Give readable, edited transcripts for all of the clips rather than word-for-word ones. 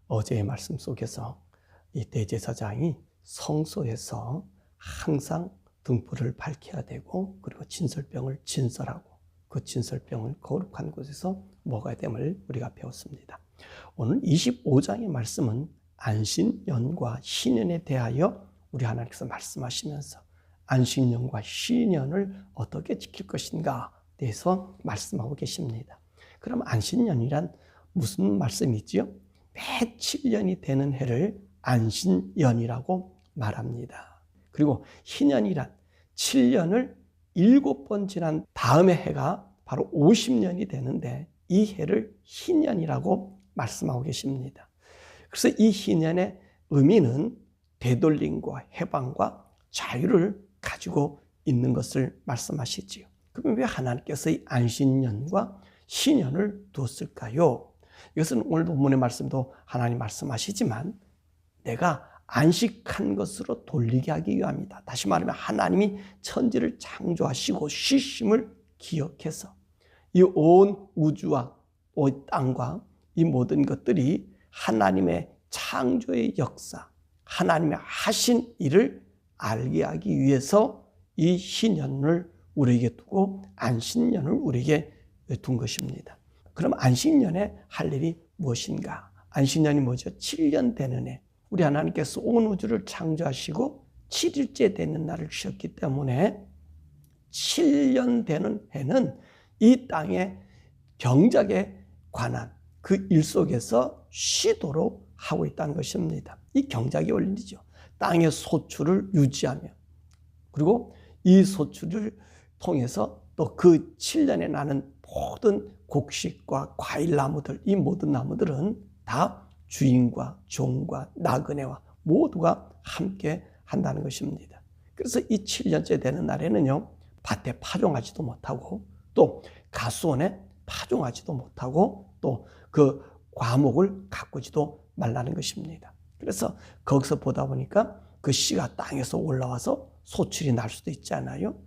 어제의 말씀 속에서 이 대제사장이 성소에서 항상 등불을 밝혀야 되고, 그리고 진설병을 진설하고, 그 진설병을 거룩한 곳에서 먹어야 됨을 우리가 배웠습니다. 오늘 25장의 말씀은 안식년과 신년에 대하여 우리 하나님께서 말씀하시면서 안식년과 신년을 어떻게 지킬 것인가에 대해서 말씀하고 계십니다. 그럼 안식년이란 무슨 말씀이지요? 매 7년이 되는 해를 안식년이라고 말합니다. 그리고 희년이란 7년을 7번 지난 다음의 해가 바로 50년이 되는데, 이 해를 희년이라고 말씀하고 계십니다. 그래서 이 희년의 의미는 되돌림과 해방과 자유를 가지고 있는 것을 말씀하시지요. 그럼 왜 하나님께서 이 안식년과 신년을 두었을까요? 이것은 오늘 본문의 말씀도 하나님 말씀하시지만, 내가 안식한 것으로 돌리게 하기 위함이다. 다시 말하면 하나님이 천지를 창조하시고 쉬심을 기억해서 이 온 우주와 온 땅과 이 모든 것들이 하나님의 창조의 역사, 하나님의 하신 일을 알게 하기 위해서 이 신년을 우리에게 두고 안식년을 우리에게 둔 것입니다. 그럼 안식년에 할 일이 무엇인가? 안식년이 뭐죠? 7년 되는 해. 우리 하나님께서 온 우주를 창조하시고 7일째 되는 날을 주셨기 때문에 7년 되는 해는 이 땅의 경작에 관한 그 일 속에서 쉬도록 하고 있다는 것입니다. 이 경작의 원리죠. 땅의 소출을 유지하며, 그리고 이 소출을 통해서 또 그 7년에 나는 모든 곡식과 과일나무들, 이 모든 나무들은 다 주인과 종과 나그네와 모두가 함께 한다는 것입니다. 그래서 이 7년째 되는 날에는요, 밭에 파종하지도 못하고, 또 가수원에 파종하지도 못하고, 또 그 과목을 가꾸지도 말라는 것입니다. 그래서 거기서 보다 보니까 그 씨가 땅에서 올라와서 소출이 날 수도 있잖아요.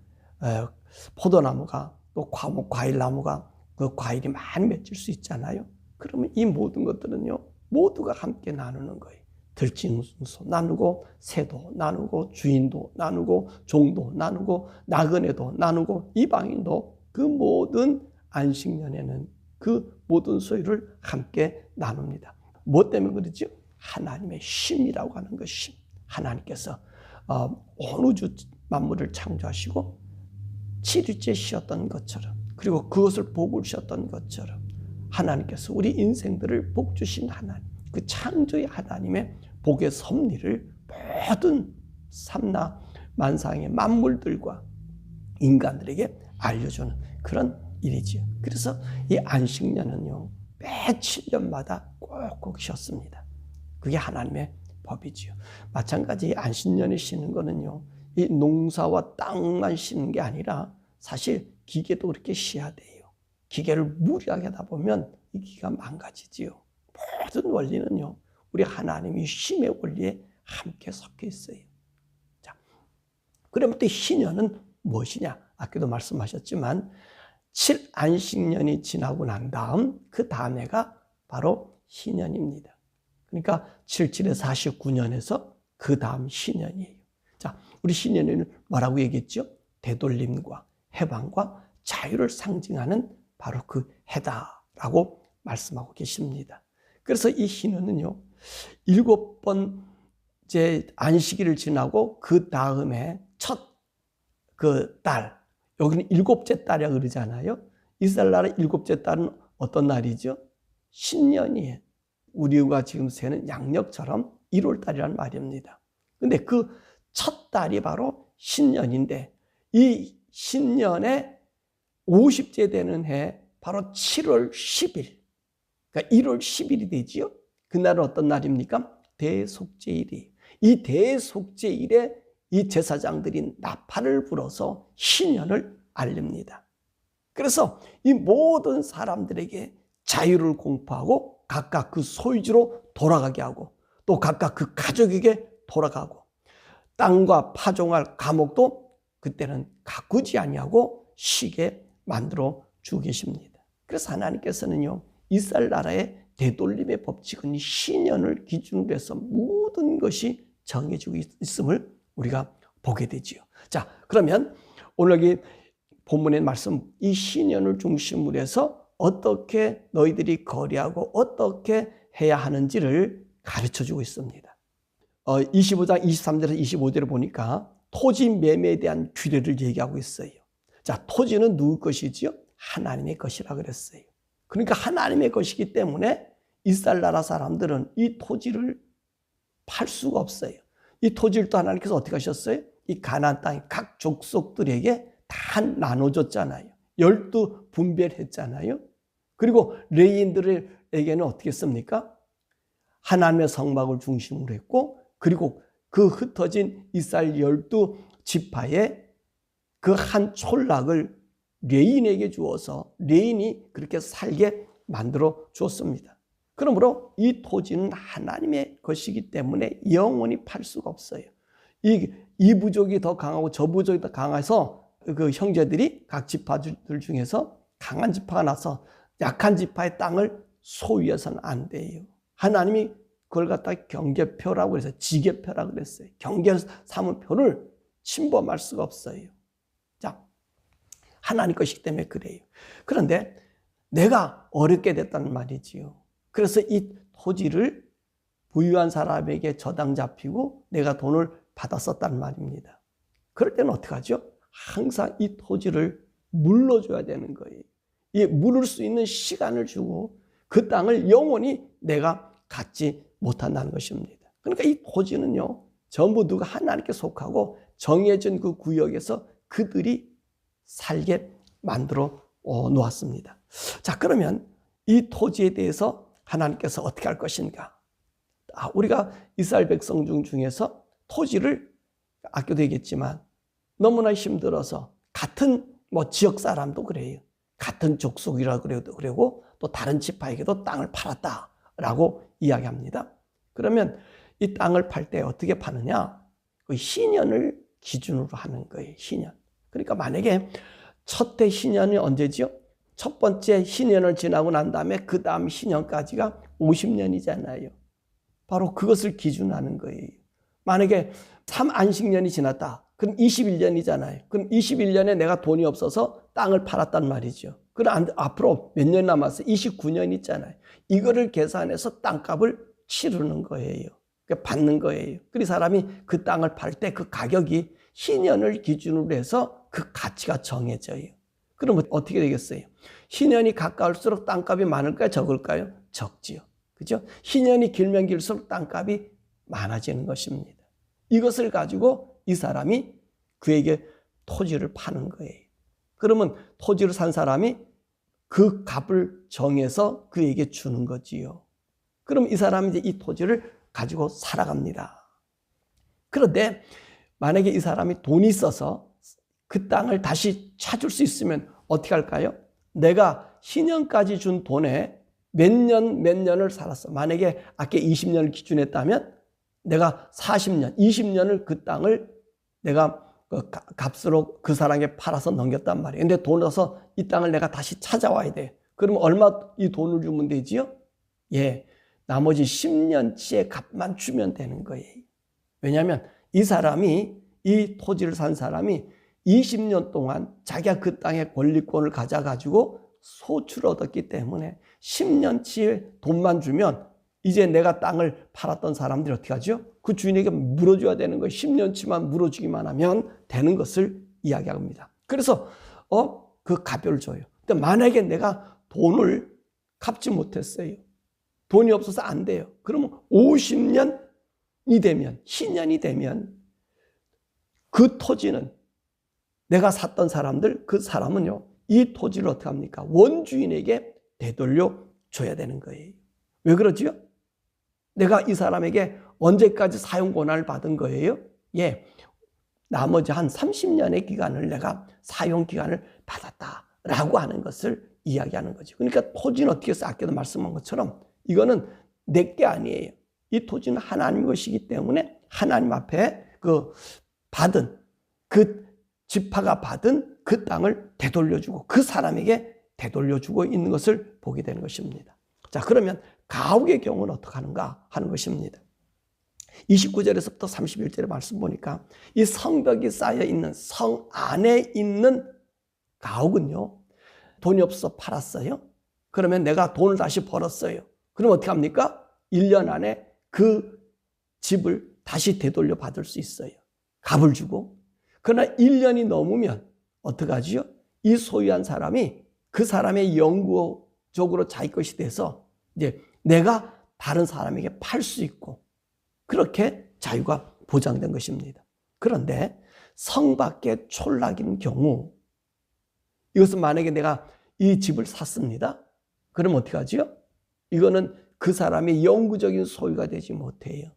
포도나무가, 또 과일나무가 그 과일이 많이 맺힐 수 있잖아요. 그러면 이 모든 것들은요, 모두가 함께 나누는 거예요. 들짐승도 나누고, 새도 나누고, 주인도 나누고, 종도 나누고, 나그네도 나누고, 이방인도 그 모든 안식년에는 그 모든 소유를 함께 나눕니다. 뭐 때문에 그러죠? 하나님의 쉼이라고 하는 것이, 하나님께서 온 우주 만물을 창조하시고 7일째 쉬었던 것처럼, 그리고 그것을 복을 주셨던 것처럼, 하나님께서 우리 인생들을 복 주신 하나님, 그 창조의 하나님의 복의 섭리를 모든 삼나 만상의 만물들과 인간들에게 알려주는 그런 일이지요. 그래서 이 안식년은요, 매 7년마다 꼭꼭 쉬었습니다. 그게 하나님의 법이지요. 마찬가지 안식년에 쉬는 거는요, 이 농사와 땅만 쉬는 게 아니라 사실 기계도 그렇게 쉬어야 돼요. 기계를 무리하게 하다 보면 이 기계가 망가지지요. 모든 원리는요, 우리 하나님이 쉼의 원리에 함께 섞여 있어요. 자, 그러면 또 희년은 무엇이냐? 아까도 말씀하셨지만 7안식년이 지나고 난 다음 그 다음 해가 바로 희년입니다. 그러니까 77에서 49년에서 그 다음 희년이에요. 자, 우리 희년에는 뭐라고 얘기했죠? 되돌림과 해방과 자유를 상징하는 바로 그 해다라고 말씀하고 계십니다. 그래서 이 희년은요, 7번째 안식일을 지나고 그 다음에 첫 그 달, 여기는 7째 달이라고 그러잖아요. 이스라엘 나라의 7째 달은 어떤 날이죠? 신년이에요. 우리가 지금 세는 양력처럼 1월 달이라는 말입니다. 근데 그 첫 달이 바로 신년인데, 이 신년의 50째 되는 해, 바로 7월 10일, 그러니까 1월 10일이 되지요. 그날은 어떤 날입니까? 대속죄일이에요. 이 대속죄일에 이 제사장들이 나팔을 불어서 신년을 알립니다. 그래서 이 모든 사람들에게 자유를 공포하고 각각 그 소유지로 돌아가게 하고, 또 각각 그 가족에게 돌아가고, 땅과 파종할 과목도 그때는 가꾸지 아니하고 쉬게 만들어 주고 계십니다. 그래서 하나님께서는요, 이스라엘 나라의 되돌림의 법칙은 신년을 기준으로 해서 모든 것이 정해지고 있음을 우리가 보게 되지요. 자, 그러면 오늘 여기 본문의 말씀, 이 신년을 중심으로 해서 어떻게 너희들이 거리하고 어떻게 해야 하는지를 가르쳐주고 있습니다. 25장 23절에서 25절을 보니까 토지 매매에 대한 규례를 얘기하고 있어요. 자, 토지는 누구 것이지요? 하나님의 것이라 그랬어요. 그러니까 하나님의 것이기 때문에 이스라엘 나라 사람들은 이 토지를 팔 수가 없어요. 이 토지를 또 하나님께서 어떻게 하셨어요? 이 가나안 땅의 각 족속들에게 다 나눠줬잖아요. 12 분별했잖아요. 그리고 레위인들에게는 어떻게 했습니까? 하나님의 성막을 중심으로 했고, 그리고 그 흩어진 이스라엘 12지파의 그 한 촌락을 레위인에게 주어서 레위인이 그렇게 살게 만들어 주었습니다. 그러므로 이 토지는 하나님의 것이기 때문에 영원히 팔 수가 없어요. 이 부족이 더 강하고 저 부족이 더 강해서 그 형제들이 각 지파들 중에서 강한 지파가 나서 약한 지파의 땅을 소유해서는 안 돼요. 하나님이 그걸 갖다 경계표라고 해서 지계표라고 그랬어요. 경계 삼은 표를 침범할 수가 없어요. 자, 하나님 것이기 때문에 그래요. 그런데 내가 어렵게 됐다는 말이지요. 그래서 이 토지를 부유한 사람에게 저당 잡히고 내가 돈을 받았었단 말입니다. 그럴 때는 어떻게 하죠? 항상 이 토지를 물러줘야 되는 거예요. 이 물을 수 있는 시간을 주고 그 땅을 영원히 내가 갖지 못한다는 것입니다. 그러니까 이 토지는요, 전부 누가 하나님께 속하고 정해진 그 구역에서 그들이 살게 만들어 놓았습니다. 자, 그러면 이 토지에 대해서 하나님께서 어떻게 할 것인가? 우리가 이스라엘 백성 중에서 토지를 아껴도 되겠지만 너무나 힘들어서 같은 지역 사람도 그래요. 같은 족속이라 그러고 또 다른 지파에게도 땅을 팔았다라고 이야기합니다. 그러면 이 땅을 팔 때 어떻게 파느냐? 그 희년을 기준으로 하는 거예요. 희년. 그러니까 만약에 첫 해 희년이 언제지요? 첫 번째 희년을 지나고 난 다음에 그 다음 희년까지가 50년이잖아요. 바로 그것을 기준하는 거예요. 만약에 3안식년이 지났다. 그럼 21년이잖아요. 그럼 21년에 내가 돈이 없어서 땅을 팔았단 말이죠. 그럼 앞으로 몇 년 남았어요? 29년 있잖아요. 이거를 계산해서 땅값을 치르는 거예요. 받는 거예요. 그래서 사람이 그 땅을 팔 때 그 가격이 희년을 기준으로 해서 그 가치가 정해져요. 그러면 어떻게 되겠어요? 희년이 가까울수록 땅값이 많을까요? 적을까요? 적지요. 그죠? 희년이 길면 길수록 땅값이 많아지는 것입니다. 이것을 가지고 이 사람이 그에게 토지를 파는 거예요. 그러면 토지를 산 사람이 그 값을 정해서 그에게 주는 거지요. 그럼 이 사람이 이제 이 토지를 가지고 살아갑니다. 그런데 만약에 이 사람이 돈이 있어서 그 땅을 다시 찾을 수 있으면 어떻게 할까요? 내가 희년까지 준 돈에 몇 년을 살았어. 만약에 아까 20년을 기준했다면 내가 40년, 20년을 그 땅을 내가 그 값으로 그 사람에게 팔아서 넘겼단 말이에요. 근데 돈 얻어서 이 땅을 내가 다시 찾아와야 돼. 그러면 얼마 이 돈을 주면 되지요? 예, 나머지 10년치의 값만 주면 되는 거예요. 왜냐하면 이 사람이, 이 토지를 산 사람이 20년 동안 자기가 그 땅의 권리권을 가져가지고 소출을 얻었기 때문에 10년치의 돈만 주면 이제 내가 땅을 팔았던 사람들이 어떻게 하죠? 그 주인에게 물어줘야 되는 거예요. 10년치만 물어주기만 하면 되는 것을 이야기합니다. 그래서 그 가별을 줘요. 근데 만약에 내가 돈을 갚지 못했어요. 돈이 없어서 안 돼요. 그러면 50년이 되면, 희년이 되면 그 토지는 내가 샀던 사람들, 그 사람은요, 이 토지를 어떻게 합니까? 원주인에게 되돌려 줘야 되는 거예요. 왜 그러지요? 내가 이 사람에게 언제까지 사용 권한을 받은 거예요? 예, 나머지 한 30년의 기간을 내가 사용 기간을 받았다라고 하는 것을 이야기하는 거죠. 그러니까 토지는 어떻게 해서 아까도 말씀한 것처럼 이거는 내 게 아니에요. 이 토지는 하나님 것이기 때문에 하나님 앞에 그 받은, 그 지파가 받은 그 땅을 되돌려주고 그 사람에게 되돌려주고 있는 것을 보게 되는 것입니다. 자, 그러면 가옥의 경우는 어떻게 하는가 하는 것입니다. 29절에서부터 31절의 말씀 보니까 이 성벽이 쌓여 있는 성 안에 있는 가옥은요, 돈이 없어서 팔았어요. 그러면 내가 돈을 다시 벌었어요. 그럼 어떻게 합니까? 1년 안에 그 집을 다시 되돌려 받을 수 있어요. 값을 주고. 그러나 1년이 넘으면 어떡하지요? 이 소유한 사람이 그 사람의 영구적으로 자기 것이 돼서 이제 내가 다른 사람에게 팔 수 있고 그렇게 자유가 보장된 것입니다. 그런데 성 밖에 촌락인 경우 이것은 만약에 내가 이 집을 샀습니다. 그럼 어떻게 하지요? 이거는 그 사람의 영구적인 소유가 되지 못해요.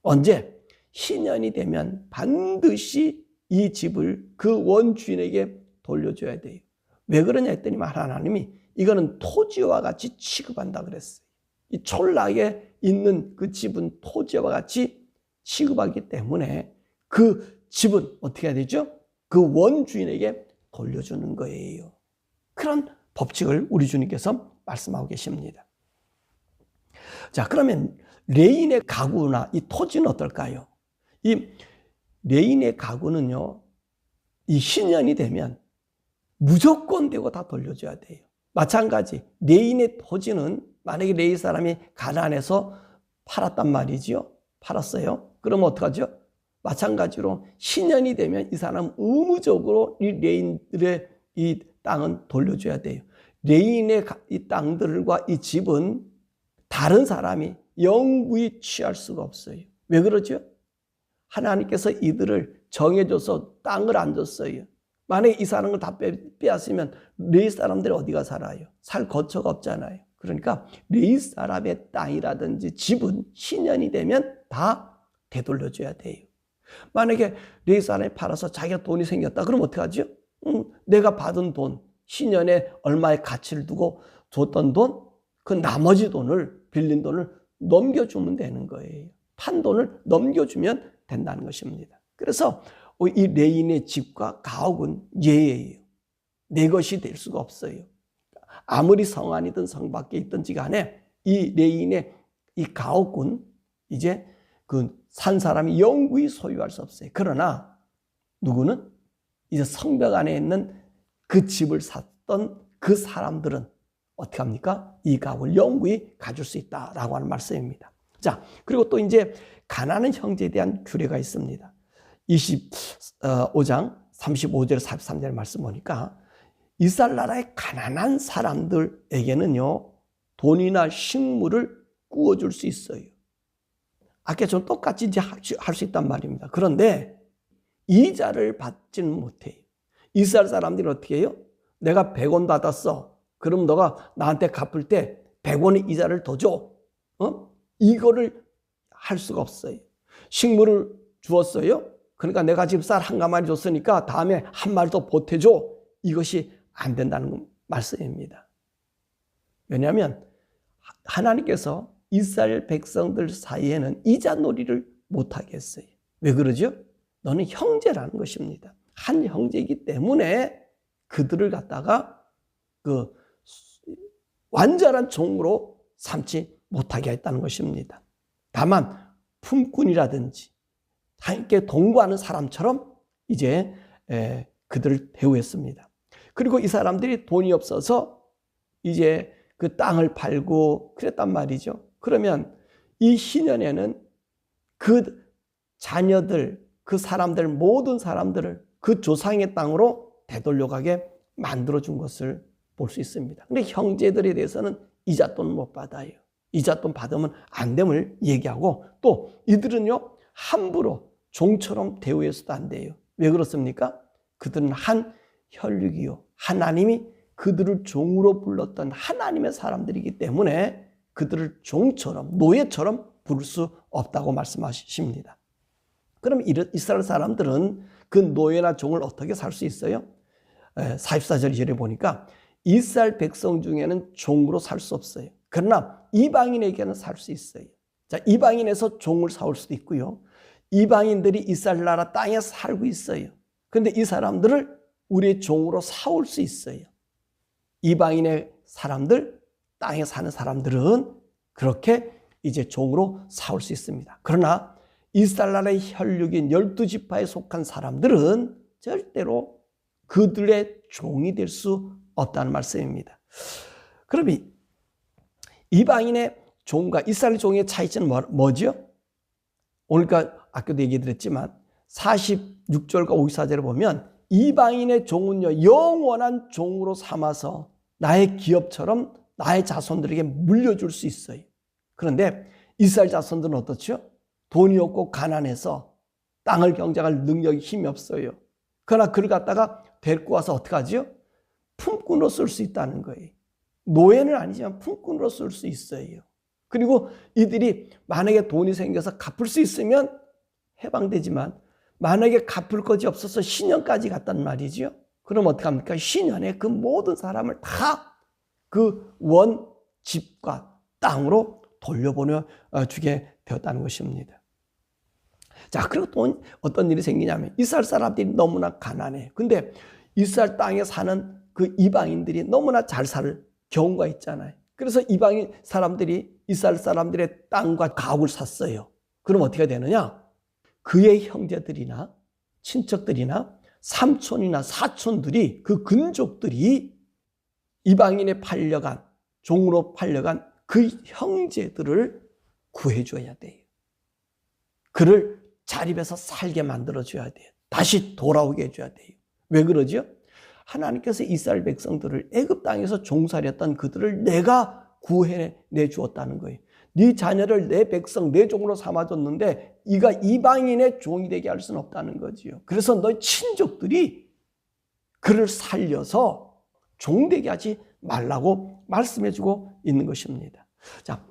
언제? 희년이 되면 반드시 이 집을 그 원주인에게 돌려줘야 돼요. 왜 그러냐 했더니 하나님이 이거는 토지와 같이 취급한다 그랬어요. 이 촌락에 있는 그 집은 토지와 같이 취급하기 때문에 그 집은 어떻게 해야 되죠? 그 원주인에게 돌려주는 거예요. 그런 법칙을 우리 주님께서 말씀하고 계십니다. 자, 그러면 레인의 가구나 이 토지는 어떨까요? 이 레인의 가구는요, 이 희년이 되면 무조건 되고 다 돌려줘야 돼요. 마찬가지 레인의 토지는 만약에 레인 사람이 가난해서 팔았단 말이지요. 팔았어요. 그러면 어떡하죠? 마찬가지로 희년이 되면 이 사람은 의무적으로 이 레인들의 이 땅은 돌려줘야 돼요. 레인의 이 땅들과 이 집은 다른 사람이 영구히 취할 수가 없어요. 왜 그러죠? 하나님께서 이들을 정해줘서 땅을 안 줬어요. 만약에 이 사람을 다 빼앗으면 레위 사람들이 어디가 살아요? 살 거처가 없잖아요. 그러니까 레위 사람의 땅이라든지 집은 희년이 되면 다 되돌려줘야 돼요. 만약에 레위 사람이 팔아서 자기가 돈이 생겼다. 그럼 어떻게 하죠? 내가 받은 돈, 희년에 얼마의 가치를 두고 줬던 돈, 그 나머지 돈을, 빌린 돈을 넘겨주면 되는 거예요. 판 돈을 넘겨주면 된다는 것입니다. 그래서 이 레인의 집과 가옥은 예예요. 내 것이 될 수가 없어요. 아무리 성 안이든 성 밖에 있든지 간에 이 레인의 이 가옥은 이제 그 산 사람이 영구히 소유할 수 없어요. 그러나 누구는 이제 성벽 안에 있는 그 집을 샀던 그 사람들은 어떻게 합니까? 이 가옥을 영구히 가질 수 있다라고 하는 말씀입니다. 자, 그리고 또 이제 가난한 형제에 대한 규례가 있습니다. 25장 35절 43절 말씀 보니까 이스라엘 나라의 가난한 사람들에게는요, 돈이나 식물을 구워줄 수 있어요. 아까 좀 똑같이 이제 할 수 있단 말입니다. 그런데 이자를 받지는 못해요. 이스라엘 사람들이 어떻게 해요? 내가 100원 받았어. 그럼 너가 나한테 갚을 때 100원의 이자를 더 줘. 이거를 할 수가 없어요. 식물을 주었어요. 그러니까 내가 지금 쌀 한 가마리 줬으니까 다음에 한 마리 더 보태줘. 이것이 안 된다는 말씀입니다. 왜냐하면 하나님께서 이스라엘 백성들 사이에는 이자 놀이를 못하게 했어요. 왜 그러죠? 너는 형제라는 것입니다. 한 형제이기 때문에 그들을 갖다가 그 완전한 종으로 삼지 못하게 했다는 것입니다. 다만 품꾼이라든지 함께 동거하는 사람처럼 이제 그들을 대우했습니다. 그리고 이 사람들이 돈이 없어서 이제 그 땅을 팔고 그랬단 말이죠. 그러면 이 희년에는 그 자녀들, 그 사람들, 모든 사람들을 그 조상의 땅으로 되돌려가게 만들어준 것을 볼 수 있습니다. 근데 형제들에 대해서는 이잣돈 못 받아요. 이잣돈 받으면 안 됨을 얘기하고 또 이들은요, 함부로 종처럼 대우해서도 안 돼요. 왜 그렇습니까? 그들은 한 혈육이요. 하나님이 그들을 종으로 불렀던 하나님의 사람들이기 때문에 그들을 종처럼, 노예처럼 부를 수 없다고 말씀하십니다. 그럼 이스라엘 사람들은 그 노예나 종을 어떻게 살 수 있어요? 44절 이절에 보니까 이스라엘 백성 중에는 종으로 살 수 없어요. 그러나 이방인에게는 살 수 있어요. 자, 이방인에서 종을 사올 수도 있고요. 이방인들이 이스라엘 나라 땅에 살고 있어요. 그런데 이 사람들을 우리의 종으로 사올 수 있어요. 이방인의 사람들, 땅에 사는 사람들은 그렇게 이제 종으로 삼을 수 있습니다. 그러나 이스라엘 나라의 혈육인 12지파에 속한 사람들은 절대로 그들의 종이 될 수 없다는 말씀입니다. 그럼 이방인의 종과 이스라엘 종의 차이점은 뭐죠? 오늘까 아까도 얘기 드렸지만 46절과 54절을 보면 이방인의 종은요 영원한 종으로 삼아서 나의 기업처럼 나의 자손들에게 물려줄 수 있어요. 그런데 이스라엘 자손들은 어떻죠? 돈이 없고 가난해서 땅을 경작할 능력이 힘이 없어요. 그러나 그를 갖다가 데리고 와서 어떻게 하죠? 품꾼으로 쓸 수 있다는 거예요. 노예는 아니지만 품꾼으로 쓸 수 있어요. 그리고 이들이 만약에 돈이 생겨서 갚을 수 있으면 해방되지만 만약에 갚을 것이 없어서 신년까지 갔단 말이죠. 그럼 어떻게 합니까? 신년에 그 모든 사람을 다 그 원 집과 땅으로 돌려보내 주게 되었다는 것입니다. 자, 그리고 또 어떤 일이 생기냐면 이스라엘 사람들이 너무나 가난해. 근데 이스라엘 땅에 사는 그 이방인들이 너무나 잘 살 경우가 있잖아요. 그래서 이방인 사람들이 이스라엘 사람들의 땅과 가옥을 샀어요. 그럼 어떻게 되느냐? 그의 형제들이나 친척들이나 삼촌이나 사촌들이 그 근족들이 이방인에 팔려간 종으로 팔려간 그 형제들을 구해줘야 돼요. 그를 자립해서 살게 만들어줘야 돼요. 다시 돌아오게 해줘야 돼요. 왜 그러죠? 하나님께서 이스라엘 백성들을 애굽 땅에서 종살이했던 그들을 내가 구해내 주었다는 거예요. 네 자녀를 내 백성, 내 종으로 삼아줬는데 이가 이방인의 종이 되게 할 수는 없다는 거지요. 그래서 너희 친족들이 그를 살려서 종되게 하지 말라고 말씀해주고 있는 것입니다. 자,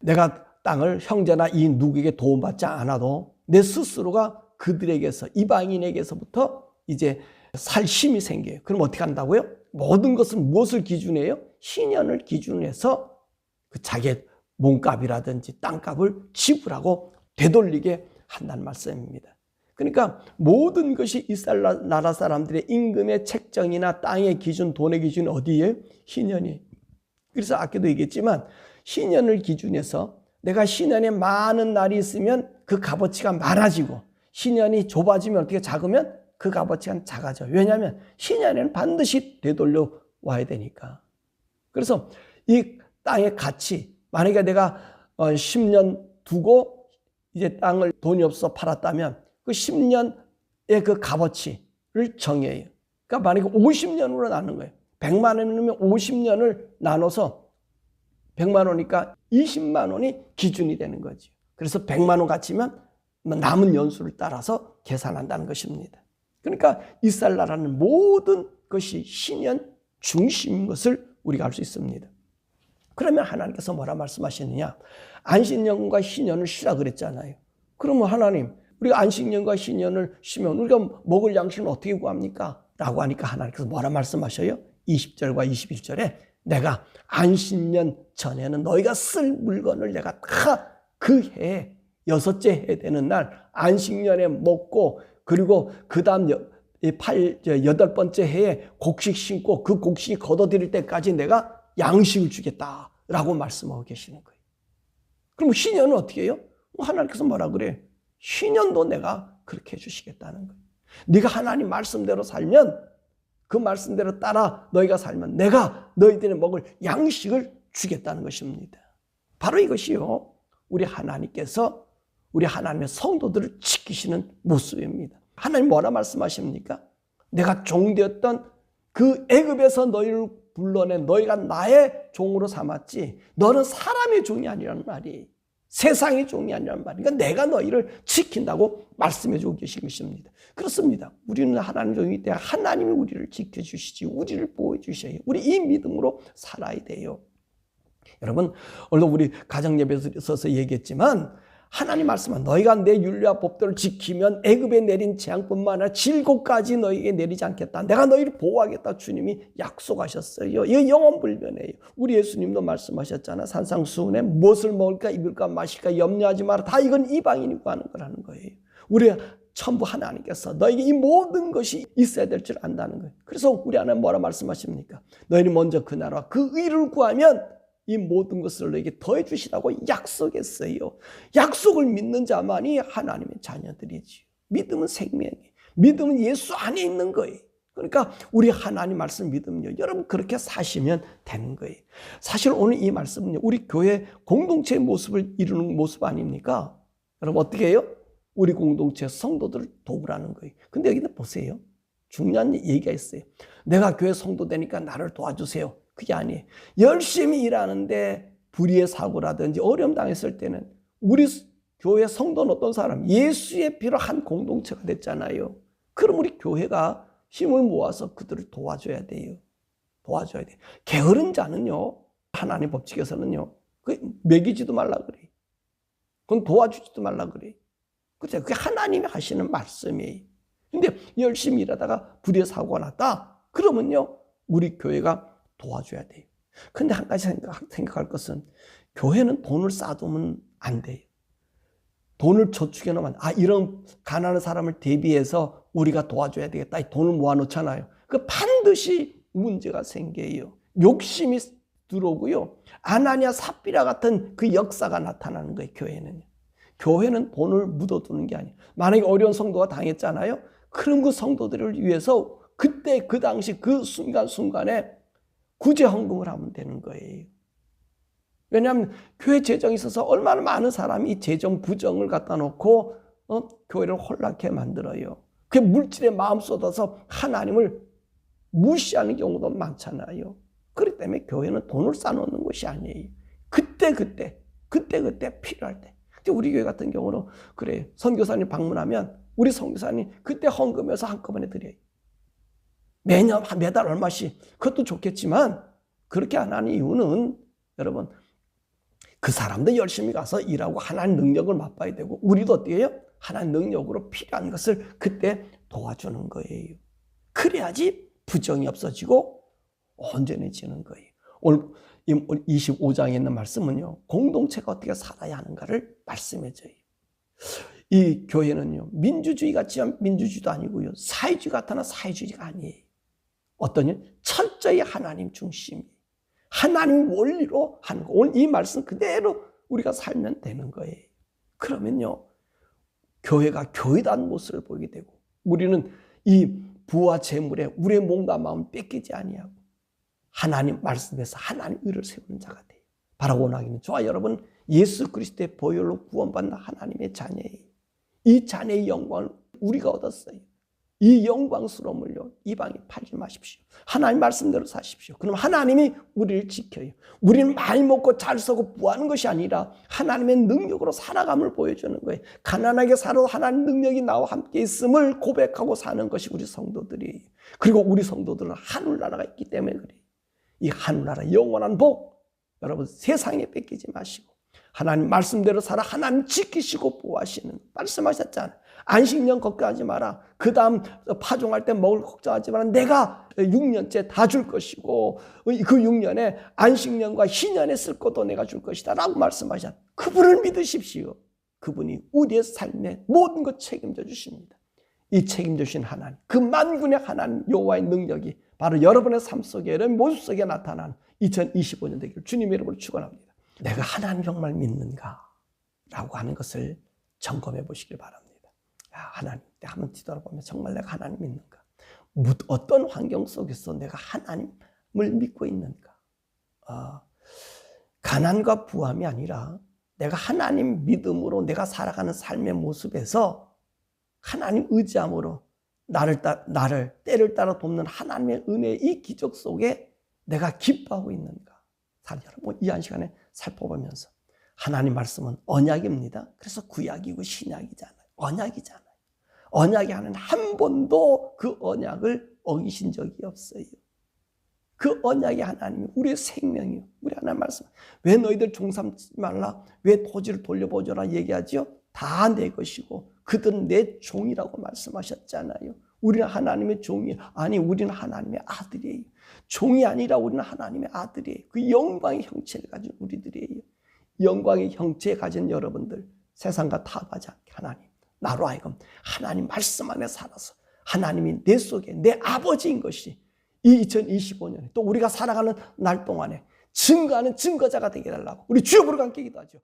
내가 땅을 형제나 이 누구에게 도움받지 않아도 내 스스로가 그들에게서 이방인에게서부터 이제 살 힘이 생겨요. 그럼 어떻게 한다고요? 모든 것은 무엇을 기준해요? 신연을 기준해서 그 자기의 몸값이라든지 땅값을 지불하고 되돌리게 한다는 말씀입니다. 그러니까 모든 것이 이스라엘 나라 사람들의 임금의 책정이나 땅의 기준, 돈의 기준이 어디예요? 신연이에요. 그래서 아까도 얘기했지만 신연을 기준해서 내가 신연에 많은 날이 있으면 그 값어치가 많아지고 신연이 좁아지면 어떻게 작으면 그 값어치가 작아져요. 왜냐하면 신연에는 반드시 되돌려 와야 되니까. 그래서 이 땅의 가치, 만약에 내가 10년 두고 이제 땅을 돈이 없어 팔았다면 그 10년의 그 값어치를 정해요. 그러니까 만약에 50년으로 나누는 거예요. 100만 원이면 50년을 나눠서 100만 원이니까 20만 원이 기준이 되는 거죠. 그래서 100만 원 가치면 남은 연수를 따라서 계산한다는 것입니다. 그러니까 이스라엘 나라는 모든 것이 신연 중심인 것을 우리가 알 수 있습니다. 그러면 하나님께서 뭐라 말씀하시느냐? 안식년과 신년을 쉬라 그랬잖아요. 그러면 하나님, 우리가 안식년과 신년을 쉬면 우리가 먹을 양식은 어떻게 구합니까? 라고 하니까 하나님께서 뭐라 말씀하셔요? 20절과 21절에 내가 안식년 전에는 너희가 쓸 물건을 내가 다 그 해에 6째 해 되는 날 안식년에 먹고 그리고 그 다음 8번째 해에 곡식 심고 그 곡식이 걷어들일 때까지 내가 양식을 주겠다라고 말씀하고 계시는 거예요. 그럼 신년은 어떻게 해요? 하나님께서 뭐라 그래? 신년도 내가 그렇게 해주시겠다는 거예요. 네가 하나님 말씀대로 살면 그 말씀대로 따라 너희가 살면 내가 너희들이 먹을 양식을 주겠다는 것입니다. 바로 이것이요. 우리 하나님께서 우리 하나님의 성도들을 지키시는 모습입니다. 하나님 뭐라 말씀하십니까? 내가 종되었던 그 애굽에서 너희를 불러낸 너희가 나의 종으로 삼았지 너는 사람의 종이 아니라는 말이 세상의 종이 아니라는 말이 그러니까 내가 너희를 지킨다고 말씀해 주고 계신 것입니다. 그렇습니다. 우리는 하나님 종이기 때문에 하나님이 우리를 지켜주시지 우리를 보호해 주셔야 우리 이 믿음으로 살아야 돼요. 여러분 오늘 우리 가정예배에서 있어서 얘기했지만 하나님 말씀은 너희가 내 율례와 법도를 지키면 애굽에 내린 재앙뿐만 아니라 질고까지 너희에게 내리지 않겠다. 내가 너희를 보호하겠다. 주님이 약속하셨어요. 이거 영원불변이에요. 우리 예수님도 말씀하셨잖아. 산상수훈에 무엇을 먹을까 입을까 마실까 염려하지 마라. 다 이건 이방인이 구하는 거라는 거예요. 우리 전부 하나님께서 너에게 이 모든 것이 있어야 될 줄 안다는 거예요. 그래서 우리 하나님 뭐라 말씀하십니까? 너희는 먼저 그 나라와 그 의를 구하면 이 모든 것을 너에게 더해 주시라고 약속했어요. 약속을 믿는 자만이 하나님의 자녀들이지요. 믿음은 생명이에요. 믿음은 예수 안에 있는 거예요. 그러니까 우리 하나님 말씀 믿으면요, 여러분 그렇게 사시면 되는 거예요. 사실 오늘 이 말씀은요, 우리 교회 공동체의 모습을 이루는 모습 아닙니까? 여러분 어떻게 해요? 우리 공동체 성도들을 도우라는 거예요. 근데 여기는 보세요. 중요한 얘기가 있어요. 내가 교회 성도 되니까 나를 도와주세요. 그게 아니에요. 열심히 일하는데 불의의 사고라든지 어려움 당했을 때는 우리 교회 성도는 어떤 사람? 예수의 피로 한 공동체가 됐잖아요. 그럼 우리 교회가 힘을 모아서 그들을 도와줘야 돼요. 도와줘야 돼요. 게으른 자는요, 하나님 법칙에서는요, 먹이지도 말라 그래요. 그건 도와주지도 말라 그래요. 그게 하나님이 하시는 말씀이에요. 근데 열심히 일하다가 불의의 사고가 났다. 그러면요, 우리 교회가 도와줘야 돼요. 근데 한 가지 생각할 것은 교회는 돈을 쌓아두면 안 돼요. 돈을 저축해 놓으면 이런 가난한 사람을 대비해서 우리가 도와줘야 되겠다. 이 돈을 모아놓잖아요. 그 반드시 문제가 생겨요. 욕심이 들어오고요. 아나니아 삽비라 같은 그 역사가 나타나는 거예요. 교회는 돈을 묻어두는 게 아니에요. 만약에 어려운 성도가 당했잖아요. 그럼 그 성도들을 위해서 그때 그 당시 그 순간순간에 구제 헌금을 하면 되는 거예요. 왜냐하면 교회 재정이 있어서 얼마나 많은 사람이 이 재정 부정을 갖다 놓고 교회를 혼락해 만들어요. 그 물질에 마음 쏟아서 하나님을 무시하는 경우도 많잖아요. 그렇기 때문에 교회는 돈을 쌓아놓는 것이 아니에요. 그때 필요할 때. 우리 교회 같은 경우는 그래요. 선교사님 방문하면 우리 선교사님 그때 헌금해서 한꺼번에 드려요. 매달 얼마씩. 그것도 좋겠지만 그렇게 안 하는 이유는 여러분, 그 사람도 열심히 가서 일하고 하나님 능력을 맛봐야 되고, 우리도 어떻게 해요? 하나님 능력으로 필요한 것을 그때 도와주는 거예요. 그래야지 부정이 없어지고 온전해지는 거예요. 오늘 25장에 있는 말씀은요, 공동체가 어떻게 살아야 하는가를 말씀해줘요. 이 교회는요, 민주주의 같지만 민주주의도 아니고요, 사회주의 같으나 사회주의가 아니에요. 어떠냐? 철저히 하나님 중심이에요. 하나님 원리로 하는 거. 오늘 이 말씀 그대로 우리가 살면 되는 거예요. 그러면요, 교회가 교회다운 모습을 보이게 되고, 우리는 이 부와 재물에 우리의 몸과 마음을 뺏기지 아니하고 하나님 말씀에서 하나님 의를 세우는 자가 돼요. 바로 원하기는 저와 여러분 예수 그리스도의 보혈로 구원받는 하나님의 자녀예요. 이 자녀의 영광을 우리가 얻었어요. 이 영광스러움을요, 이방에 팔지 마십시오. 하나님 말씀대로 사십시오. 그럼 하나님이 우리를 지켜요. 우리는 많이 먹고 잘 쓰고 부하는 것이 아니라 하나님의 능력으로 살아감을 보여주는 거예요. 가난하게 살아도 하나님 능력이 나와 함께 있음을 고백하고 사는 것이 우리 성도들이에요. 그리고 우리 성도들은 하늘나라가 있기 때문에 그래요. 이 하늘나라 영원한 복, 여러분 세상에 뺏기지 마시고 하나님 말씀대로 살아 하나님 지키시고 보호하시는, 말씀하셨잖아요. 안식년 걱정하지 마라. 그 다음 파종할 때 먹을 걱정하지 마라. 내가 6년째 다 줄 것이고 그 6년에 안식년과 희년에 쓸 것도 내가 줄 것이다 라고 말씀하셨. 그분을 믿으십시오. 그분이 우리의 삶에 모든 것 책임져 주십니다. 이 책임져 주신 하나님, 그 만군의 하나님 여호와의 능력이 바로 여러분의 삶 속에, 여러분의 모습 속에 나타난 2025년 되기를 주님의 이름으로 축원합니다. 내가 하나님 정말 믿는가? 라고 하는 것을 점검해 보시길 바랍니다. 하나님, 한번 뒤돌아보면 정말 내가 하나님 믿는가? 어떤 환경 속에서 내가 하나님을 믿고 있는가? 가난과 부함이 아니라 내가 하나님 믿음으로 내가 살아가는 삶의 모습에서 하나님 의지함으로 나를 때를 따라 돕는 하나님의 은혜의 이 기적 속에 내가 기뻐하고 있는가? 여러분 이 한 시간에 살펴보면서 하나님 말씀은 언약입니다. 그래서 구약이고 신약이잖아요. 언약이잖아요. 언약이 하나님 한 번도 그 언약을 어기신 적이 없어요. 그 언약이 하나님이 우리의 생명이요. 우리 하나님 말씀. 왜 너희들 종삼지 말라? 왜 토지를 돌려보줘라 얘기하지요? 다 내 것이고 그들은 내 종이라고 말씀하셨잖아요. 우리는 하나님의 종이 아니 우리는 하나님의 아들이에요. 종이 아니라 우리는 하나님의 아들이에요. 그 영광의 형체를 가진 우리들이에요. 영광의 형체 가진 여러분들, 세상과 타협하지 않게 하나님, 나로 하여금 하나님 말씀 안에 살아서 하나님이 내 속에 내 아버지인 것이 이 2025년에 또 우리가 살아가는 날 동안에 증거하는 증거자가 되게 해달라고 우리 주여 부르고 함께 기도하죠.